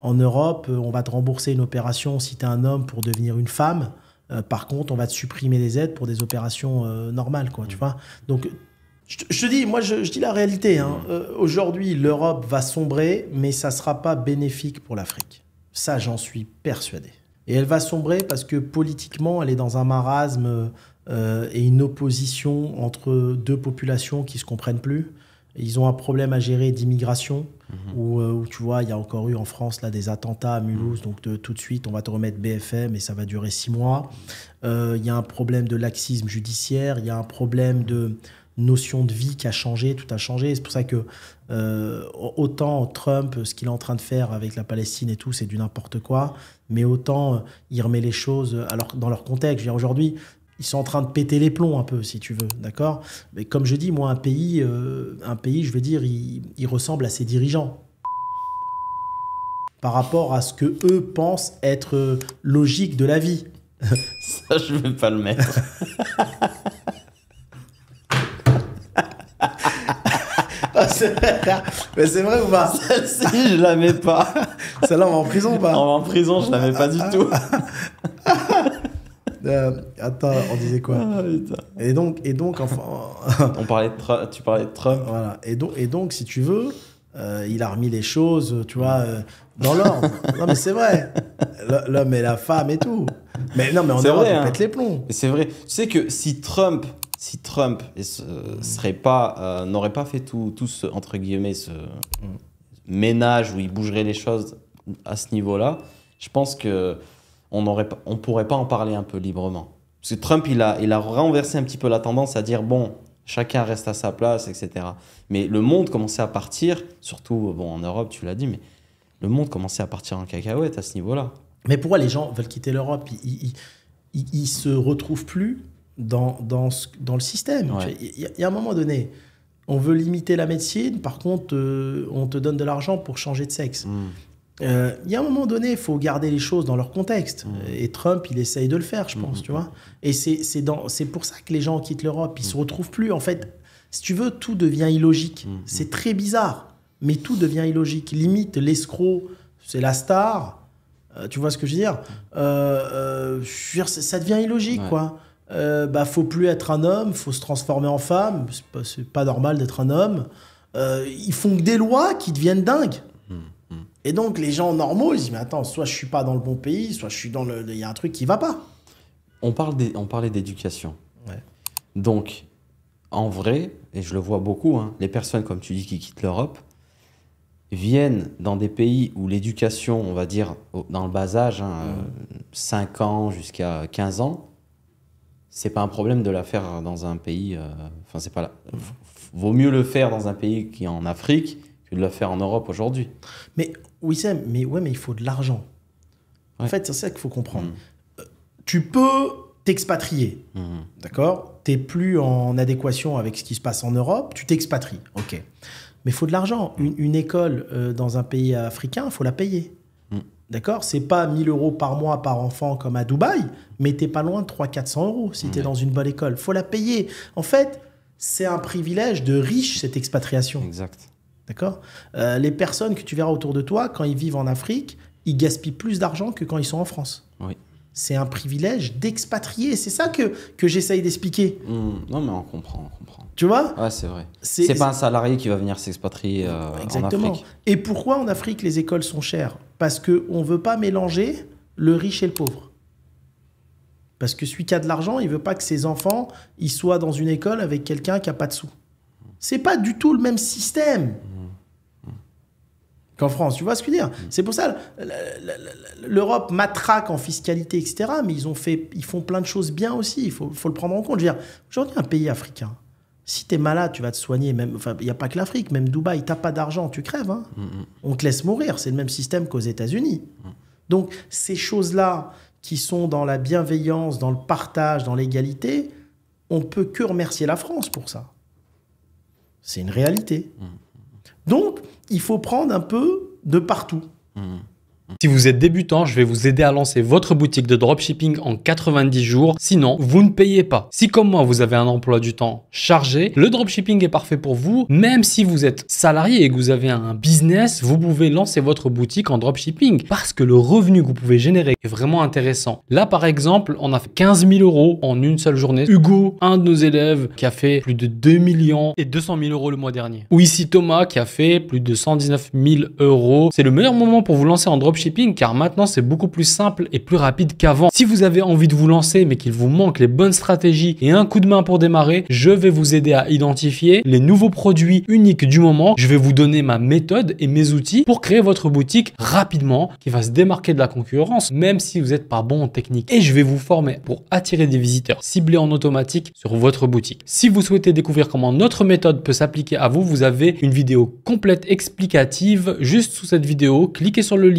En Europe, on va te rembourser une opération si tu es un homme pour devenir une femme. Par contre, on va te supprimer les aides pour des opérations normales, quoi, tu vois. Donc, je te dis, moi, je dis la réalité. Hein. Aujourd'hui, l'Europe va sombrer, mais ça ne sera pas bénéfique pour l'Afrique. Ça, j'en suis persuadé. Et elle va sombrer parce que politiquement, elle est dans un marasme et une opposition entre deux populations qui ne se comprennent plus. Ils ont un problème à gérer d'immigration, où tu vois, il y a encore eu en France là, des attentats à Mulhouse, donc tout de suite, on va te remettre BFM et ça va durer 6 mois. Il y a un problème de laxisme judiciaire, il y a un problème de notion de vie qui a changé, tout a changé. C'est pour ça que autant Trump, ce qu'il est en train de faire avec la Palestine et tout, c'est du n'importe quoi, mais autant il remet les choses dans leur contexte. Je veux dire, aujourd'hui, ils sont en train de péter les plombs un peu, si tu veux, d'accord? Mais comme je dis, moi, un pays, je veux dire, il ressemble à ses dirigeants par rapport à ce que eux pensent être logique de la vie. Ça, je vais pas le mettre. Mais c'est vrai ou pas? Si, je la mets pas. Celle-là, on va en prison ou pas? On va en prison, je la mets pas du tout. Attends, on disait quoi? Et donc, enfin... Tu parlais de Trump. Voilà. Et donc, si tu veux, il a remis les choses, tu vois, dans l'ordre. Non, mais c'est vrai. L'homme et la femme et tout. Mais non, mais en Europe, on pète les plombs. C'est vrai. Tu sais que si Trump n'aurait pas fait tout ce, entre guillemets, ce ménage où il bougerait les choses à ce niveau-là, je pense que on pourrait pas en parler un peu librement. Parce que Trump, il a renversé un petit peu la tendance à dire, bon, chacun reste à sa place, etc. Mais le monde commençait à partir, surtout bon, en Europe, tu l'as dit, mais le monde commençait à partir en cacahuète à ce niveau-là. Mais pourquoi les gens veulent quitter l'Europe? Ils se retrouvent plus dans le système. Ouais. Il y a un moment donné, on veut limiter la médecine, par contre, on te donne de l'argent pour changer de sexe. Il y a un moment donné, il faut garder les choses dans leur contexte. Et Trump, il essaye de le faire, je pense, tu vois. Et c'est pour ça que les gens quittent l'Europe. Ils se retrouvent plus. En fait, si tu veux, tout devient illogique. C'est très bizarre, mais tout devient illogique. Limite, l'escroc, c'est la star. Tu vois ce que je veux dire? Ça devient illogique, quoi. Faut plus être un homme, faut se transformer en femme. C'est pas normal d'être un homme. Ils font que des lois qui deviennent dingues. Et donc, les gens normaux, ils disent, mais attends, soit je suis pas dans le bon pays, soit je suis dans il y a un truc qui va pas. On parlait d'éducation. Ouais. Donc, en vrai, et je le vois beaucoup, hein, les personnes, comme tu dis, qui quittent l'Europe, viennent dans des pays où l'éducation, on va dire, dans le bas âge, 5 ans jusqu'à 15 ans, c'est pas un problème de la faire dans un pays... c'est pas vaut mieux le faire dans un pays qui est en Afrique que de le faire en Europe aujourd'hui. Mais Wissem, mais il faut de l'argent. Ouais. En fait, c'est ça qu'il faut comprendre. Tu peux t'expatrier, d'accord? T'es plus en adéquation avec ce qui se passe en Europe, tu t'expatries, ok. Mais il faut de l'argent. Une école dans un pays africain, il faut la payer. D'accord? C'est pas 1 000 € par mois par enfant comme à Dubaï, mais t'es pas loin de 300-400 € si t'es dans une bonne école. Faut la payer. En fait, c'est un privilège de riche, cette expatriation. Exact. D'accord? Les personnes que tu verras autour de toi, quand ils vivent en Afrique, ils gaspillent plus d'argent que quand ils sont en France. Oui. C'est un privilège d'expatrier. C'est ça que j'essaye d'expliquer. Non, mais on comprend. Tu vois? Ouais, c'est vrai. C'est pas un salarié qui va venir s'expatrier en Afrique. Et pourquoi en Afrique, les écoles sont chères? Parce qu'on ne veut pas mélanger le riche et le pauvre. Parce que celui qui a de l'argent, il ne veut pas que ses enfants ils soient dans une école avec quelqu'un qui n'a pas de sous. C'est pas du tout le même système qu'en France. Tu vois ce que je veux dire? C'est pour ça l'Europe matraque en fiscalité, etc. Mais ils font plein de choses bien aussi. Il faut le prendre en compte. Je veux dire, aujourd'hui, un pays africain, si tu es malade, tu vas te soigner. Il n'y a pas que l'Afrique, même Dubaï, tu n'as pas d'argent, tu crèves. Hein. On te laisse mourir. C'est le même système qu'aux États-Unis. Donc, ces choses-là qui sont dans la bienveillance, dans le partage, dans l'égalité, on ne peut que remercier la France pour ça. C'est une réalité. Donc, il faut prendre un peu de partout. Si vous êtes débutant, je vais vous aider à lancer votre boutique de dropshipping en 90 jours. Sinon, vous ne payez pas. Si comme moi, vous avez un emploi du temps chargé, le dropshipping est parfait pour vous. Même si vous êtes salarié et que vous avez un business, vous pouvez lancer votre boutique en dropshipping parce que le revenu que vous pouvez générer est vraiment intéressant. Là, par exemple, on a fait 15 000 euros en une seule journée. Hugo, un de nos élèves, qui a fait plus de 2 millions et 200 000 euros le mois dernier. Ou ici Thomas, qui a fait plus de 119 000 euros. C'est le meilleur moment pour vous lancer en dropshipping car maintenant, c'est beaucoup plus simple et plus rapide qu'avant. Si vous avez envie de vous lancer mais qu'il vous manque les bonnes stratégies et un coup de main pour démarrer, je vais vous aider à identifier les nouveaux produits uniques du moment. Je vais vous donner ma méthode et mes outils pour créer votre boutique rapidement qui va se démarquer de la concurrence même si vous n'êtes pas bon en technique. Et je vais vous former pour attirer des visiteurs ciblés en automatique sur votre boutique. Si vous souhaitez découvrir comment notre méthode peut s'appliquer à vous, vous avez une vidéo complète explicative juste sous cette vidéo. Cliquez sur le lien